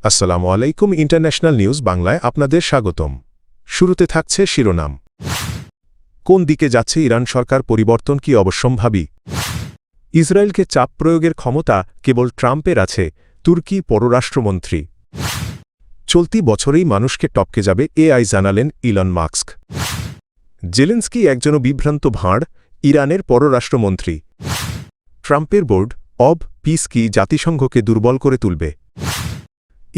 আসসালামু আলাইকুম international news বাংলায় আপনাদের স্বাগতম। শুরুতে থাকছে শিরোনাম। কোন দিকে যাচ্ছে ইরান সরকার, পরিবর্তন কি অবশ্যম্ভাবী? ইসরায়েলকে চাপ প্রয়োগের ক্ষমতা কেবল ট্রাম্পের আছে, তুর্কি পররাষ্ট্রমন্ত্রী। চলতি বছরেই মানুষকে টপকে যাবে এআই, জানালেন ইলন মাস্ক। জেলেন্সকি একজন বিভ্রান্ত ভাঁড়, ইরানের পররাষ্ট্রমন্ত্রী। ট্রাম্পের বোর্ড অব পিস কি জাতিসংঘকে দুর্বল করে তুলবে?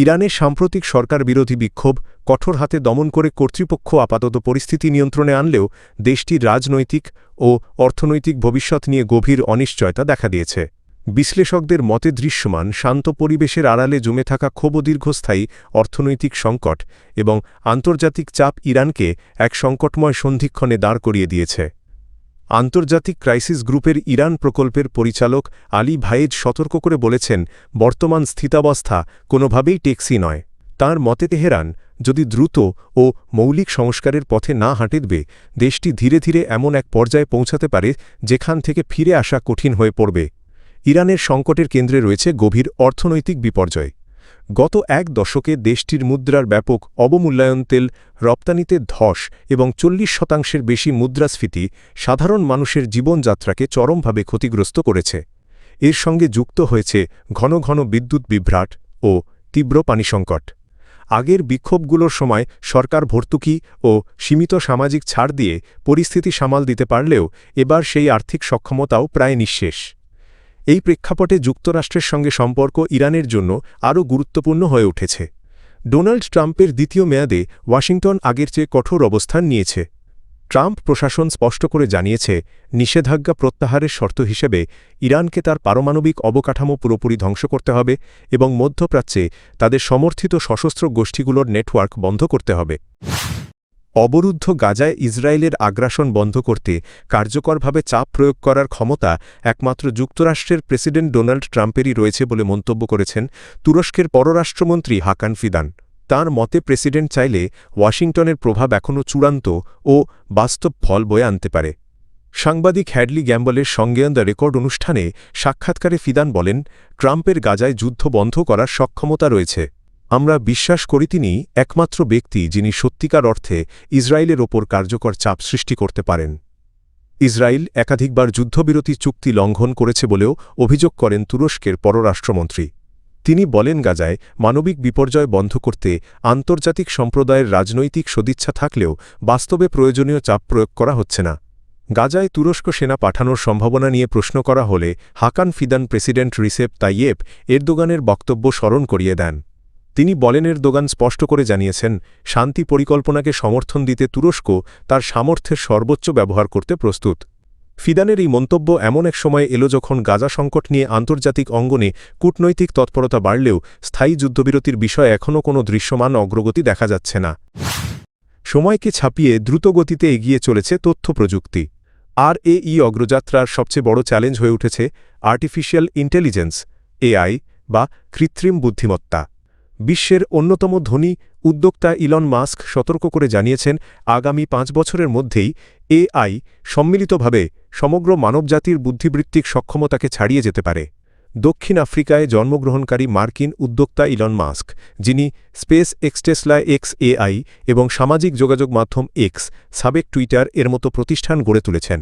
ইরানের সাম্প্রতিক সরকার বিরোধী বিক্ষোভ কঠোর হাতে দমন করে কর্তৃপক্ষ আপাতত পরিস্থিতি নিয়ন্ত্রণে আনলেও দেশটির রাজনৈতিক ও অর্থনৈতিক ভবিষ্যৎ নিয়ে গভীর অনিশ্চয়তা দেখা দিয়েছে। বিশ্লেষকদের মতে দৃশ্যমান শান্ত পরিবেশের আড়ালে জমে থাকা ক্ষোভ, দীর্ঘস্থায়ী অর্থনৈতিক সংকট এবং আন্তর্জাতিক চাপ ইরানকে এক সংকটময় সন্ধিক্ষণে দাঁড় করিয়ে দিয়েছে। আন্তর্জাতিক ক্রাইসিস গ্রুপের ইরান প্রকল্পের পরিচালক আলী ভায়েজ সতর্ক করে বলেছেন, বর্তমান স্থিতাবস্থা কোনোভাবেই টেকসি নয়। তাঁর মতে তেহরান যদি দ্রুত ও মৌলিক সংস্কারের পথে না হাঁটবে, দেশটি ধীরে ধীরে এমন এক পর্যায়ে পৌঁছাতে পারে যেখান থেকে ফিরে আসা কঠিন হয়ে পড়বে। ইরানের সংকটের কেন্দ্রে রয়েছে গভীর অর্থনৈতিক বিপর্যয়। গত এক দশকে দেশটির মুদ্রার ব্যাপক অবমূল্যায়ন, তেল রপ্তানিতে ধস এবং 40% বেশি মুদ্রাস্ফীতি সাধারণ মানুষের জীবনযাত্রাকে চরমভাবে ক্ষতিগ্রস্ত করেছে। এর সঙ্গে যুক্ত হয়েছে ঘন ঘন বিদ্যুৎ বিভ্রাট ও তীব্র পানিসংকট। আগের বিক্ষোভগুলোর সময় সরকার ভর্তুকি ও সীমিত সামাজিক ছাড় দিয়ে পরিস্থিতি সামাল দিতে পারলেও এবার সেই আর্থিক সক্ষমতাও প্রায় নিঃশেষ। এই প্রেক্ষাপটে যুক্তরাষ্ট্রের সঙ্গে সম্পর্ক ইরানের জন্য আরও গুরুত্বপূর্ণ হয়ে উঠেছে। ডোনাল্ড ট্রাম্পের দ্বিতীয় মেয়াদে ওয়াশিংটন আগের চেয়ে কঠোর অবস্থান নিয়েছে। ট্রাম্প প্রশাসন স্পষ্ট করে জানিয়েছে, নিষেধাজ্ঞা প্রত্যাহারের শর্ত হিসেবে ইরানকে তার পারমাণবিক অবকাঠামো পুরোপুরি ধ্বংস করতে হবে এবং মধ্যপ্রাচ্যে তাদের সমর্থিত সশস্ত্র গোষ্ঠীগুলোর নেটওয়ার্ক বন্ধ করতে হবে। অবরুদ্ধ গাজায় ইসরায়েলের আগ্রাসন বন্ধ করতে কার্যকরভাবে চাপ প্রয়োগ করার ক্ষমতা একমাত্র যুক্তরাষ্ট্রের প্রেসিডেন্ট ডোনাল্ড ট্রাম্পেরই রয়েছে বলে মন্তব্য করেছেন তুরস্কের পররাষ্ট্রমন্ত্রী হাকান ফিদান। তাঁর মতে প্রেসিডেন্ট চাইলে ওয়াশিংটনের প্রভাব এখনও চূড়ান্ত ও বাস্তব ফল বয়ে আনতে পারে। সাংবাদিক হ্যাডলি গ্যাম্বলের সঙ্গে দ্য রেকর্ড অনুষ্ঠানে সাক্ষাৎকারে ফিদান বলেন, ট্রাম্পের গাজায় যুদ্ধ বন্ধ করার সক্ষমতা রয়েছে। আমরা বিশ্বাস করি তিনি একমাত্র ব্যক্তি যিনি সত্যিকার অর্থে ইসরায়েলের ওপর কার্যকর চাপ সৃষ্টি করতে পারেন। ইসরায়েল একাধিকবার যুদ্ধবিরতি চুক্তি লঙ্ঘন করেছে বলেও অভিযোগ করেন তুরস্কের পররাষ্ট্রমন্ত্রী। তিনি বলেন, গাজায় মানবিক বিপর্যয় বন্ধ করতে আন্তর্জাতিক সম্প্রদায়ের রাজনৈতিক সদিচ্ছা থাকলেও বাস্তবে প্রয়োজনীয় চাপ প্রয়োগ করা হচ্ছে না। গাজায় তুরস্ক সেনা পাঠানোর সম্ভাবনা নিয়ে প্রশ্ন করা হলে হাকান ফিদান প্রেসিডেন্ট রিসেপ তাইয়েপ এরদোগানের বক্তব্য স্মরণ করিয়ে দেন। তিনি বলেন, এরদোগান স্পষ্ট করে জানিয়েছেন, শান্তি পরিকল্পনাকে সমর্থন দিতে তুরস্ক তার সামর্থ্যের সর্বোচ্চ ব্যবহার করতে প্রস্তুত। ফিদানের এই মন্তব্য এমন এক সময় এলো যখন গাজা সংকট নিয়ে আন্তর্জাতিক অঙ্গনে কূটনৈতিক তৎপরতা বাড়লেও স্থায়ী যুদ্ধবিরতির বিষয়ে এখনও কোনো দৃশ্যমান অগ্রগতি দেখা যাচ্ছে না। সময়কে ছাপিয়ে দ্রুতগতিতে এগিয়ে চলেছে তথ্য প্রযুক্তি। আর এই অগ্রযাত্রার সবচেয়ে বড় চ্যালেঞ্জ হয়ে উঠেছে আর্টিফিশিয়াল ইন্টেলিজেন্স, এআই বা কৃত্রিম বুদ্ধিমত্তা। বিশ্বের অন্যতম ধনী উদ্যোক্তা ইলন মাস্ক সতর্ক করে জানিয়েছেন, আগামী 5 বছরের মধ্যেই এআই সম্মিলিতভাবে সমগ্র মানবজাতির বুদ্ধিবৃত্তিক সক্ষমতাকে ছাড়িয়ে যেতে পারে। দক্ষিণ আফ্রিকায় জন্মগ্রহণকারী মার্কিন উদ্যোক্তা ইলন মাস্ক, যিনি space x, Tesla x AI এবং সামাজিক যোগাযোগ মাধ্যম এক্স, সাবেক টুইটার এর মতো প্রতিষ্ঠান গড়ে তুলেছেন,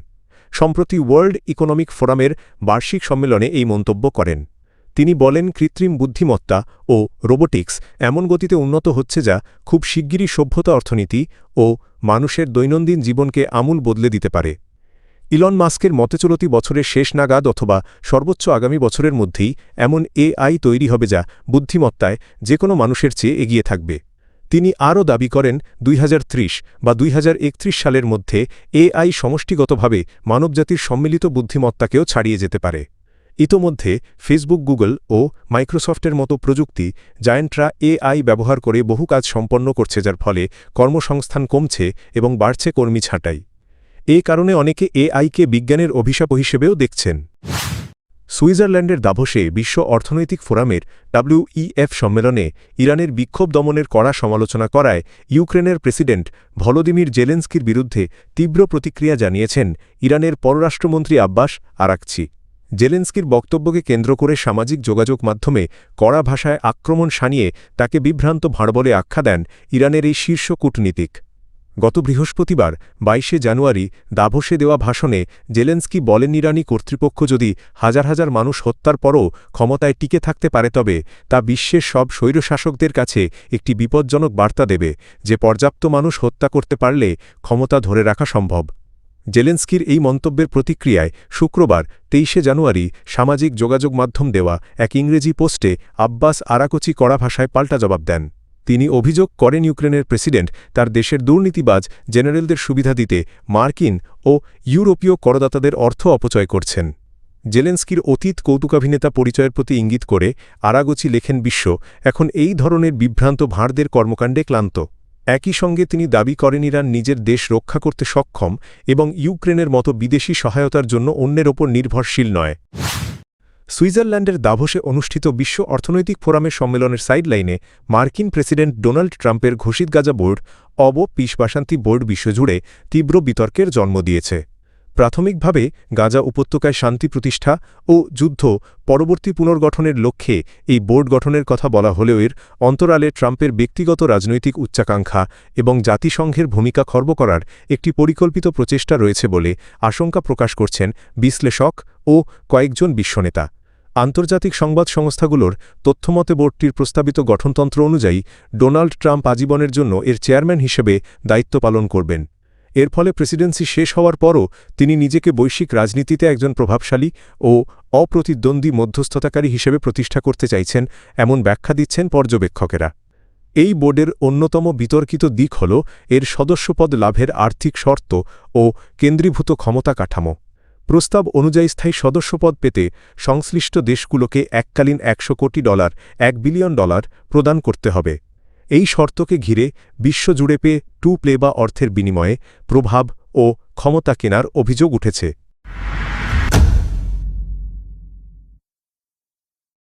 সম্প্রতি ওয়ার্ল্ড ইকোনমিক ফোরামের বার্ষিক সম্মেলনে এই মন্তব্য করেন। তিনি বলেন, কৃত্রিম বুদ্ধিমত্তা ও রোবোটিক্স এমন গতিতে উন্নত হচ্ছে যা খুব শিগগিরই সভ্যতা, অর্থনীতি ও মানুষের দৈনন্দিন জীবনকে আমূল বদলে দিতে পারে। ইলন মাস্কের মতে চলতি বছরের শেষ নাগাদ অথবা সর্বোচ্চ আগামী বছরের মধ্যেই এমন এআই তৈরি হবে যা বুদ্ধিমত্তায় যে কোনো মানুষের চেয়ে এগিয়ে থাকবে। তিনি আরও দাবি করেন, 2030 বা 2031 সালের মধ্যে এআই সমষ্টিগতভাবে মানবজাতির সম্মিলিত বুদ্ধিমত্তাকেও ছাড়িয়ে যেতে পারে। ইতোমধ্যে ফেসবুক, গুগল ও মাইক্রোসফটের মতো প্রযুক্তি জায়ান্টরা এআই ব্যবহার করে বহু কাজ সম্পন্ন করছে, যার ফলে কর্মসংস্থান কমছে এবং বাড়ছে কর্মী ছাঁটাই। এ কারণে অনেকে এআইকে বিজ্ঞানের অভিশাপ হিসেবেও দেখছেন। সুইজারল্যান্ডের দাভোসে বিশ্ব অর্থনৈতিক ফোরামের WEF সম্মেলনে ইরানের বিক্ষোভ দমনের কড়া সমালোচনা করায় ইউক্রেনের প্রেসিডেন্ট ভলোদিমির জেলেন্সকির বিরুদ্ধে তীব্র প্রতিক্রিয়া জানিয়েছেন ইরানের পররাষ্ট্রমন্ত্রী আব্বাস আরাকচি। জেলেনস্কির বক্তব্যকে কেন্দ্র করে সামাজিক যোগাযোগ মাধ্যমে কড়া ভাষায় আক্রমণ শানিয়ে তাকে বিভ্রান্ত ভাঁড় বলে আখ্যা দেন ইরানের এই শীর্ষ কূটনীতিক। গত বৃহস্পতিবার ২২ জানুয়ারি দাভোসে দেওয়া ভাষণে জেলেনস্কি বলেন, ইরানি কর্তৃপক্ষ যদি হাজার হাজার মানুষ হত্যার পরও ক্ষমতায় টিকে থাকতে পারে তবে তা বিশ্বের সব স্বৈরশাসকদের কাছে একটি বিপজ্জনক বার্তা দেবে যে পর্যাপ্ত মানুষ হত্যা করতে পারলে ক্ষমতা ধরে রাখা সম্ভব। জেলেনস্কির এই মন্তব্যের প্রতিক্রিয়ায় শুক্রবার ২৩ জানুয়ারি সামাজিক যোগাযোগ মাধ্যম দেওয়া এক ইংরেজি পোস্টে আব্বাস আরাকচি কড়া ভাষায় পাল্টা জবাব দেন। তিনি অভিযোগ করেন ইউক্রেনের প্রেসিডেন্ট তার দেশের দুর্নীতিবাজ জেনারেলদের সুবিধা দিতে মার্কিন ও ইউরোপীয় করদাতাদের অর্থ অপচয় করছেন। জেলেনস্কির অতীত কৌতুকাভিনেতা পরিচয়ের প্রতি ইঙ্গিত করে আরাগচি লেখেন, বিশ্ব এখন এই ধরনের বিভ্রান্ত ভাঁড়দের কর্মকাণ্ডে ক্লান্ত। একই সঙ্গে তিনি দাবি করেন ইরান নিজের দেশ রক্ষা করতে সক্ষম এবং ইউক্রেনের মতো বিদেশি সহায়তার জন্য অন্যের ওপর নির্ভরশীল নয়। সুইজারল্যান্ডের দাভোসে অনুষ্ঠিত বিশ্ব অর্থনৈতিক ফোরামের সম্মেলনের সাইডলাইনে মার্কিন প্রেসিডেন্ট ডোনাল্ড ট্রাম্পের ঘোষিত Gaza board piece Basanti board বিশ্বজুড়ে তীব্র বিতর্কের জন্ম দিয়েছে। প্রাথমিকভাবে গাজা উপত্যকায় শান্তি প্রতিষ্ঠা ও যুদ্ধ পরবর্তী পুনর্গঠনের লক্ষ্যে এই বোর্ড গঠনের কথা বলা হলেও এর অন্তরালে ট্রাম্পের ব্যক্তিগত রাজনৈতিক উচ্চাকাঙ্ক্ষা এবং জাতিসংঘের ভূমিকা খর্ব করার একটি পরিকল্পিত প্রচেষ্টা রয়েছে বলে আশঙ্কা প্রকাশ করছেন বিশ্লেষক ও কয়েকজন বিশ্বনেতা। আন্তর্জাতিক সংবাদ সংস্থাগুলোর তথ্যমতে বোর্ডটির প্রস্তাবিত গঠনতন্ত্র অনুযায়ী ডোনাল্ড ট্রাম্প আজীবনের জন্য এর চেয়ারম্যান হিসেবে দায়িত্ব পালন করবেন। এর ফলে প্রেসিডেন্সি শেষ হওয়ার পরও তিনি নিজেকে বৈশ্বিক রাজনীতিতে একজন প্রভাবশালী ও অপ্রতিদ্বন্দ্বী মধ্যস্থতাকারী হিসেবে প্রতিষ্ঠা করতে চাইছেন, এমন ব্যাখ্যা দিচ্ছেন পর্যবেক্ষকেরা। এই বোর্ডের অন্যতম বিতর্কিত দিক হল এর সদস্যপদ লাভের আর্থিক শর্ত ও কেন্দ্রীভূত ক্ষমতা কাঠামো। প্রস্তাব অনুযায়ী স্থায়ী সদস্যপদ পেতে সংশ্লিষ্ট দেশগুলোকে এককালীন $100 কোটি $1 বিলিয়ন প্রদান করতে হবে। এই শর্তকে ঘিরে বিশ্বজুড়ে টু প্লে বা অর্থের বিনিময়ে প্রভাব ও ক্ষমতা কেনার অভিযোগ উঠেছে।